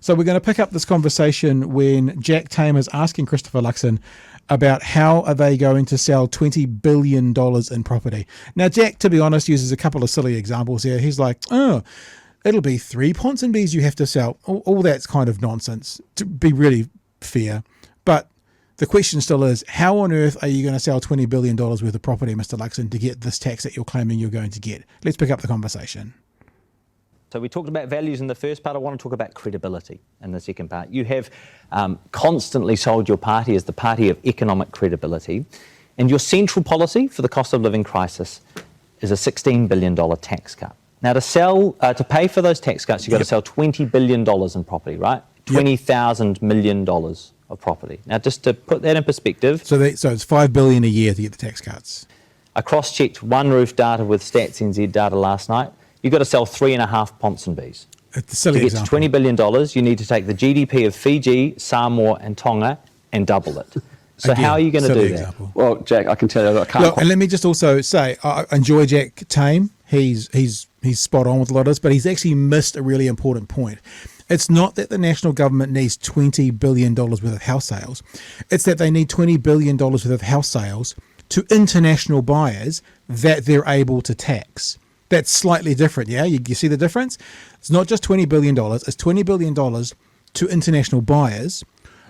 So we're going to pick up this conversation when Jack Tamer is asking Christopher Luxon about how are they going to sell $20 billion in property. Now, Jack, to be honest, uses a couple of silly examples here. He's like, oh, it'll be 3 Ponsonbys you have to sell. All that's kind of nonsense, to be really fair. But the question still is, how on earth are you going to sell $20 billion worth of property, Mr. Luxon, to get this tax that you're claiming you're going to get? Let's pick up the conversation. So we talked about values in the first part. I want to talk about credibility in the second part. You have constantly sold your party as the party of economic credibility, and your central policy for the cost of living crisis is a $16 billion tax cut. Now, to pay for those tax cuts, you've got to sell $20 billion in property, right? $20,000 million of property. Now, just to put that in perspective. So it's $5 billion a year to get the tax cuts. I cross-checked One Roof data with Stats NZ data last night. You've got to sell 3.5 Ponsonbys. It's a silly example. To get to $20 billion, you need to take the GDP of Fiji, Samoa and Tonga and double it. So Again, how are you going to do example. that? Well, Jack, I can tell you, I can't. Look, and let me just also say, I enjoy Jack Tame. He's spot on with a lot of this, but he's actually missed a really important point. It's not that the national government needs $20 billion worth of house sales. It's that they need $20 billion worth of house sales to international buyers that they're able to tax. That's slightly different, yeah? You see the difference? It's not just $20 billion. It's $20 billion to international buyers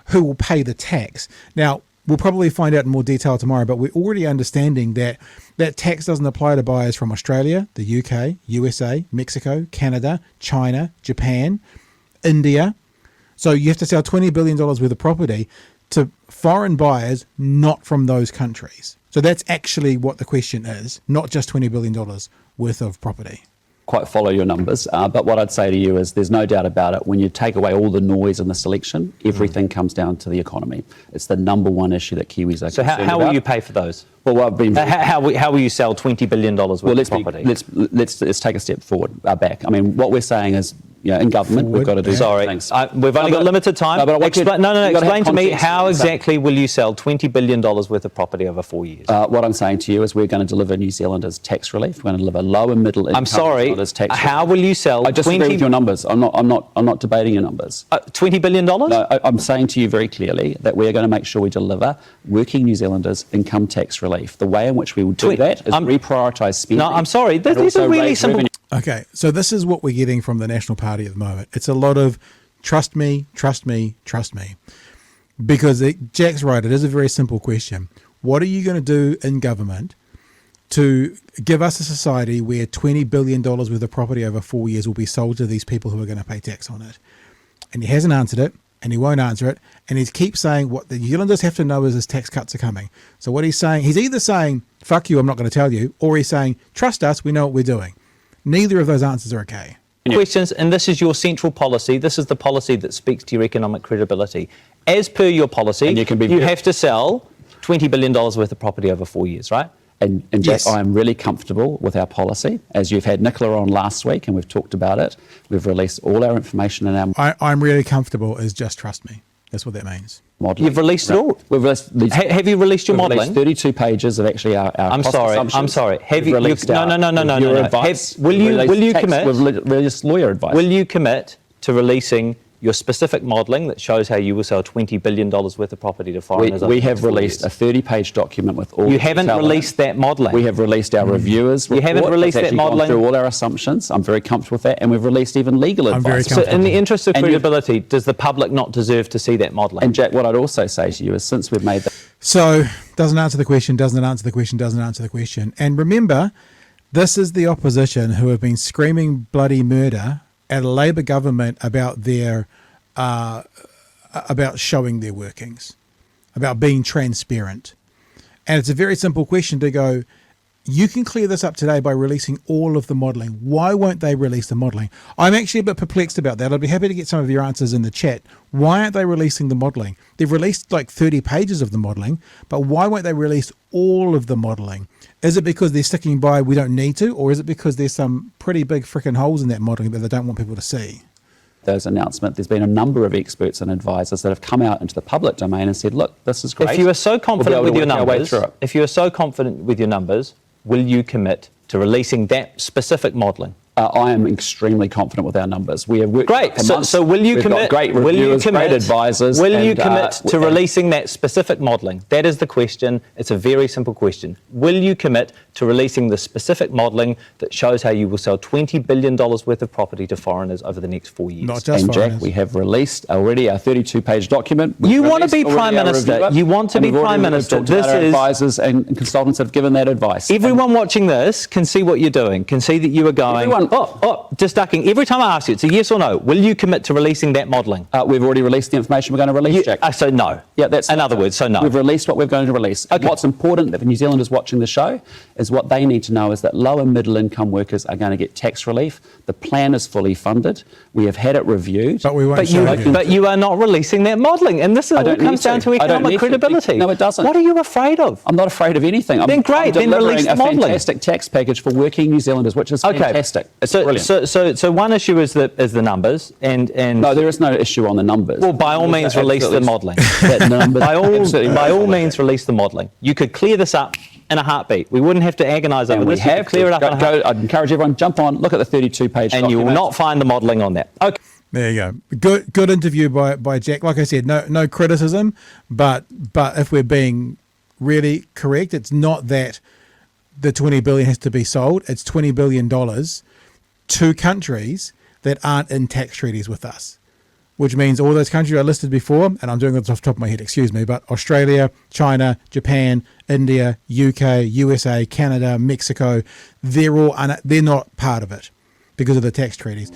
who will pay the tax. Now, we'll probably find out in more detail tomorrow, but we're already understanding that that tax doesn't apply to buyers from Australia, the UK, USA, Mexico, Canada, China, Japan, India. So you have to sell $20 billion worth of property to foreign buyers not from those countries. So that's actually what the question is, not just $20 billion worth of property. Quite follow your numbers, but what I'd say to you is there's no doubt about it. When you take away all the noise in the selection, everything comes down to the economy. It's the number one issue that Kiwis are concerned about. So how will you pay for those? Well, I've been. How will you sell $20 billion worth of property? Let's take a step forward, back. I mean, what we're saying is, in government, we've got to do things. We've only got limited time. Explain to me, how exactly will you sell $20 billion worth of property over 4 years? What I'm saying to you is we're going to deliver New Zealanders tax relief. We're going to deliver low and middle income. I'm sorry. How will you sell? I disagree with your numbers. I'm not debating your numbers. $20 billion? No, I'm saying to you very clearly that we're going to make sure we deliver working New Zealanders income tax relief. The way in which we will do that is reprioritise spending. No, I'm sorry. These are really simple. Okay, so this is what we're getting from the National Party at the moment. It's a lot of trust me, trust me, trust me. Because Jack's right, it is a very simple question. What are you going to do in government to give us a society where $20 billion worth of property over 4 years will be sold to these people who are going to pay tax on it? And he hasn't answered it, and he won't answer it, and he keeps saying what the New Zealanders have to know is his tax cuts are coming. So what he's saying, he's either saying, fuck you, I'm not going to tell you, or he's saying, trust us, we know what we're doing. Neither of those answers are okay. Questions, and this is your central policy. This is the policy that speaks to your economic credibility. As per your policy, you have to sell $20 billion worth of property over 4 years, right? And Jack, yes. I am really comfortable with our policy. As you've had Nicola on last week, and we've talked about it, we've released all our information in our... I'm really comfortable is just trust me. That's what that means. Modelling. You've released it all? We've released these, have you released your modelling? 32 pages of actually our I'm sorry. Have you released no. advice. Will you commit? We've released lawyer advice. Will you commit to releasing your specific modelling that shows how you will sell $20 billion worth of property to foreigners? We have released a 30-page document with all... You haven't released that modelling. We have released our reviewers report. You haven't released that modelling. Through all our assumptions. I'm very comfortable with that. And we've released even legal advice. So in the interest of credibility, does the public not deserve to see that modelling? And Jack, what I'd also say to you is since we've made that... So, doesn't answer the question, doesn't answer the question, doesn't answer the question. And remember, this is the opposition who have been screaming bloody murder at a Labour government about their... about showing their workings, about being transparent. And it's a very simple question to go, you can clear this up today by releasing all of the modelling. Why won't they release the modelling? I'm actually a bit perplexed about that. I'd be happy to get some of your answers in the chat. Why aren't they releasing the modelling? They've released like 30 pages of the modelling, but why won't they release all of the modelling? Is it because they're sticking by we don't need to, or is it because there's some pretty big freaking holes in that modelling that they don't want people to see? Those announcements, there's been a number of experts and advisors that have come out into the public domain and said, look, this is great. If you are so confident with your numbers, will you commit to releasing that specific modelling? I am extremely confident with our numbers. We have worked Great. for months. So will you We've commit? got great Will you reviewers, commit? great advisors. Will you and, commit to and- releasing that specific modelling? That is the question. It's a very simple question. Will you commit to releasing the specific modelling that shows how you will sell $20 billion worth of property to foreigners over the next 4 years? Not just And foreigners. Jack, we have released already our 32-page document. We've You want to released be Prime already our Minister. reviewer, You want to and be we've Prime already Minister. talked about This our is- advisors and consultants have given that advice. Everyone watching this can see what you're doing, can see that you are going, Everyone- just ducking. Every time I ask you, it's a yes or no. Will you commit to releasing that modelling? We've already released the information we're going to release, Jack. So no. Yeah, that's in other words, so no. We've released what we're going to release. Okay. What's important that for New Zealanders watching the show is what they need to know is that low and middle income workers are going to get tax relief. The plan is fully funded. We have had it reviewed. But we won't But show you, you. but you are not releasing that modelling, and this all don't comes need down to. to I don't economic need to. credibility. No, it doesn't. What are you afraid of? I'm not afraid of anything. Then great, I'm then delivering release the a modelling. fantastic tax package for working New Zealanders, which is fantastic. It's brilliant. So one issue is the numbers, and No, there is no issue on the numbers. well, by all means, release the modelling. That numbers, by absolutely all no means, release the modelling. You could clear this up in a heartbeat. We wouldn't have to agonise over And we this. You could have clear it up in a heartbeat, I'd encourage everyone, jump on, look at the 32-page and you will not find the modelling on that. Okay. There you go. Good interview by Jack. Like I said, no criticism, but if we're being really correct, it's not that the $20 billion has to be sold. It's $20 billion to countries that aren't in tax treaties with us, which means all those countries I listed before, and I'm doing this off the top of my head, excuse me, but Australia, China, Japan, India, UK, USA, Canada, Mexico, they're not part of it because of the tax treaties.